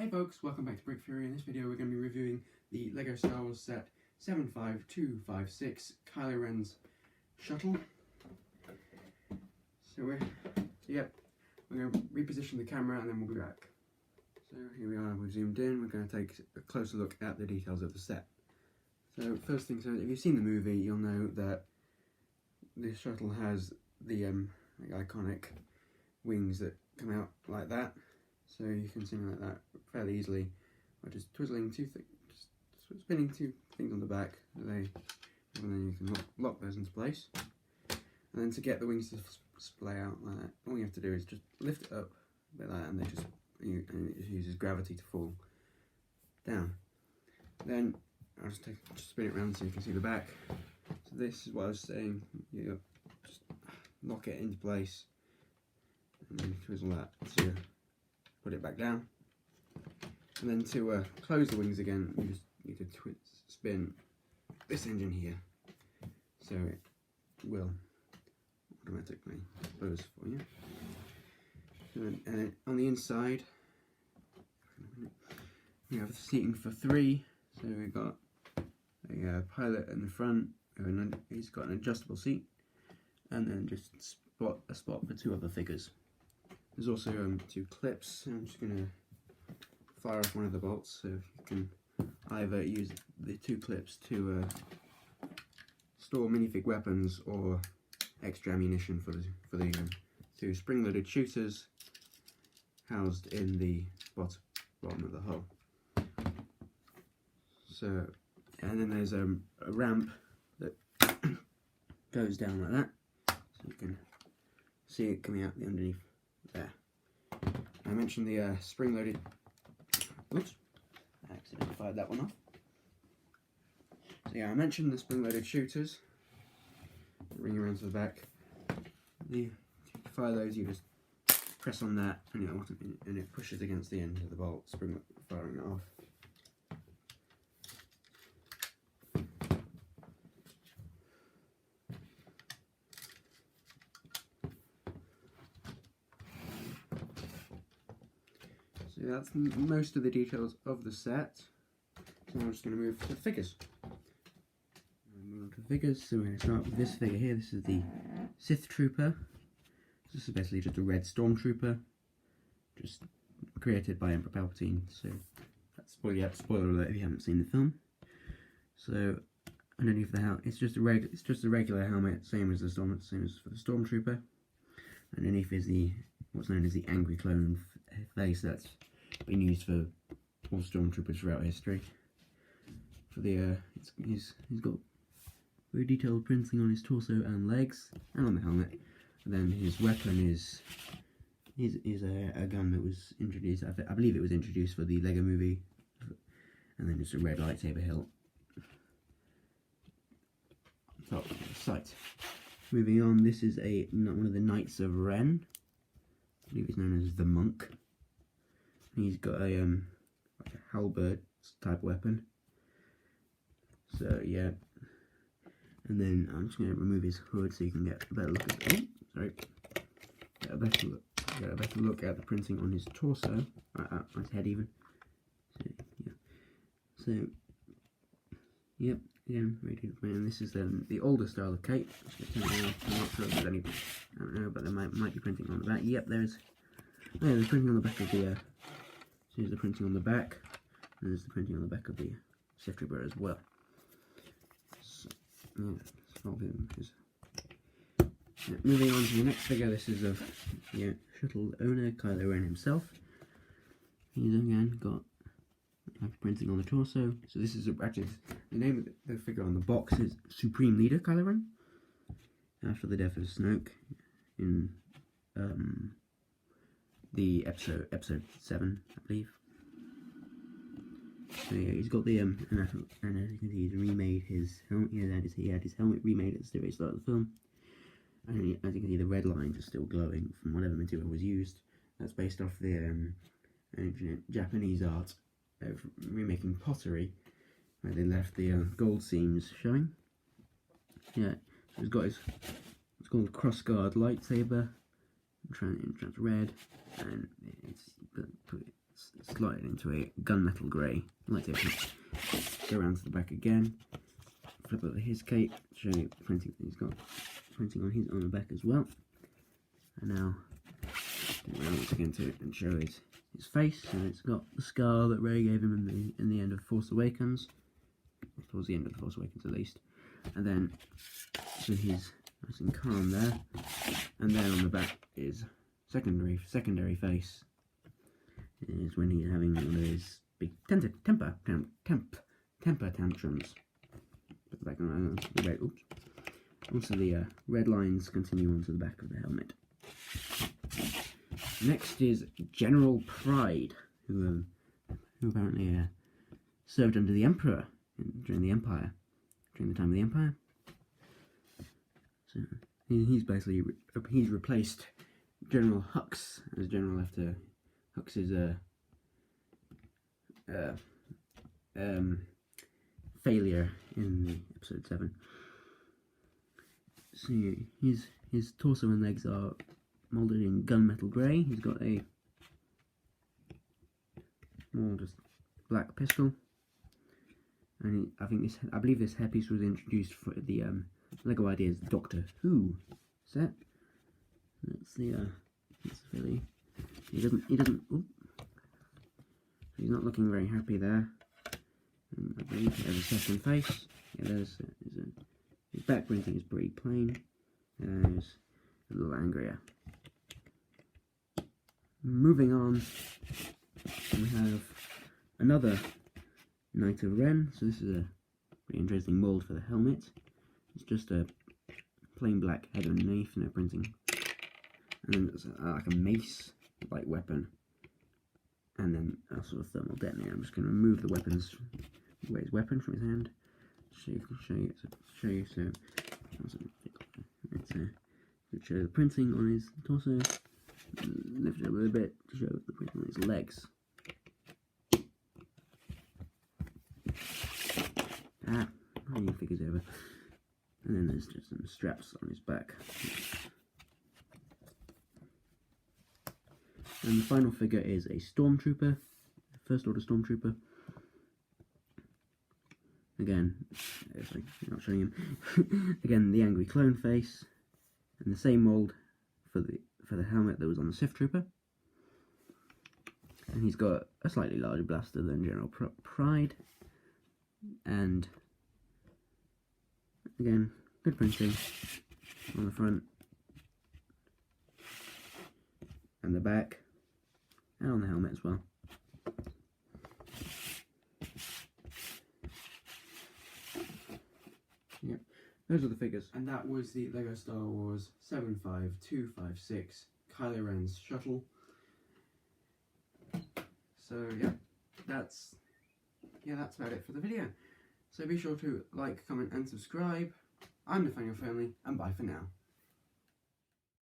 Hey folks, welcome back to Brick Fury. In this video we're going to be reviewing the LEGO Star Wars set 75256 Kylo Ren's shuttle. So we're going to reposition the camera and then we'll be back. So here we are, we've zoomed in, we're going to take a closer look at the details of the set. So first thing, so if you've seen the movie you'll know that this shuttle has the iconic wings that come out like that. So you can see like that fairly easily by just twizzling spinning two things on the back, and then you can lock those into place. And then to get the wings to splay out like that, all you have to do is just lift it up a bit like that, and it just uses gravity to fall down. Then I'll just spin it around so you can see the back. So this is what I was saying. You just lock it into place, and then twizzle that to put it back down, and then to close the wings again, you could spin this engine here, so it will automatically close for you. And on the inside, we have the seating for 3. So we've got a pilot in the front. He's got an adjustable seat, and then just a spot for 2 other figures. There's also 2 clips. I'm just going to fire off one of the bolts, so you can either use the 2 clips to store minifig weapons or extra ammunition for the 2 spring-loaded shooters housed in the bottom of the hull. So, and then there's a ramp that goes down like that, so you can see it coming out the underneath there. I mentioned the spring-loaded. Oops, I accidentally fired that one off. So yeah, I mentioned the spring-loaded shooters. Ring around to the back. To fire those, you just press on that, and it pushes against the end of the bolt, firing it off. So that's most of the details of the set. So I'm just going to move to the figures. So we're going to start with this figure here. This is the Sith Trooper. This is basically just a red stormtrooper, just created by Emperor Palpatine. So that's spoiler alert if you haven't seen the film. So underneath the helmet, it's just a regular helmet, same as for the stormtrooper. Underneath is what's known as the angry clone face that's been used for all stormtroopers throughout history. For the he's got very detailed printing on his torso and legs, and on the helmet. And then his weapon is a gun that was introduced. I believe it was introduced for the Lego movie. And then just a red lightsaber hilt on top of the sight. Moving on, this is one of the Knights of Ren. I believe he's known as the Monk. He's got a like a halberd type weapon. So yeah, and then I'm just going to remove his hood so you can get a better look at get a better look at the printing on his torso, on his head even. So yep, again, and this is the older style of cape. I'm not sure if there's any, I don't know, but there might be printing on the back. Yep, there's printing on the back of the. So here's the printing on the back, and there's the printing on the back of the Sith Trooper as well. So, moving on to the next figure. This is of the shuttle owner, Kylo Ren himself. He's again got printing on the torso. So this is actually the name of the figure on the box is Supreme Leader Kylo Ren, after the death of Snoke in the episode 7, I believe. So yeah, he's got the and as you can see, he's remade his helmet. He had his helmet remade at the very start of the film. And as you can see, the red lines are still glowing from whatever material was used. That's based off the ancient Japanese art of remaking pottery, where they left the gold seams showing. Yeah, so he's got it's called crossguard lightsaber, trans red, and it's slotted into a gunmetal grey lightsaber. Go around to the back again, flip over his cape, show you printing. He's got printing on the back as well. And now go around once again to and show his face, and it's got the scar that Rey gave him in the end of Force Awakens, towards the end of the Force Awakens at least. And then so he's nice and calm there, and then on the back is secondary face. Is when he's having one of his big temper tantrums. Put the back on the red. Oops. Also, the red lines continue onto the back of the helmet. Next is General Pride, who apparently served under the Emperor during the time of the Empire. So he's basically he's replaced General Hux as general after Hux's failure in the episode 7. So his torso and legs are moulded in gunmetal grey. He's got a more just black pistol, and I believe this hairpiece was introduced for the Lego Ideas Doctor Who set. Let's see. It's really he doesn't. Oops. He's not looking very happy there. And I believe he has a second face. Yeah, his back printing is pretty plain. There's a little angrier. Moving on, we have another Untitled Ren. So this is a pretty interesting mould for the helmet. It's just a plain black head underneath, no printing. And then there's like a mace-like weapon. And then a sort of thermal detonator. I'm just going to remove the weapons, his weapon from his hand. Show you. So let's show the printing on his torso. Lift it up a little bit to show the printing on his legs. Bringing the figures over. And then there's just some straps on his back. And the final figure is a stormtrooper, First Order stormtrooper. Again, sorry, I'm not showing him. Again, the angry clone face, and the same mould for the helmet that was on the Sith Trooper. And he's got a slightly larger blaster than General Pride. And again, good printing on the front and the back, and on the helmet as well. Yep, those are the figures. And that was the Lego Star Wars 75256 Kylo Ren's shuttle. So yeah, that's about it for the video. So be sure to like, comment and subscribe. I'm Nathaniel Fernley, and bye for now.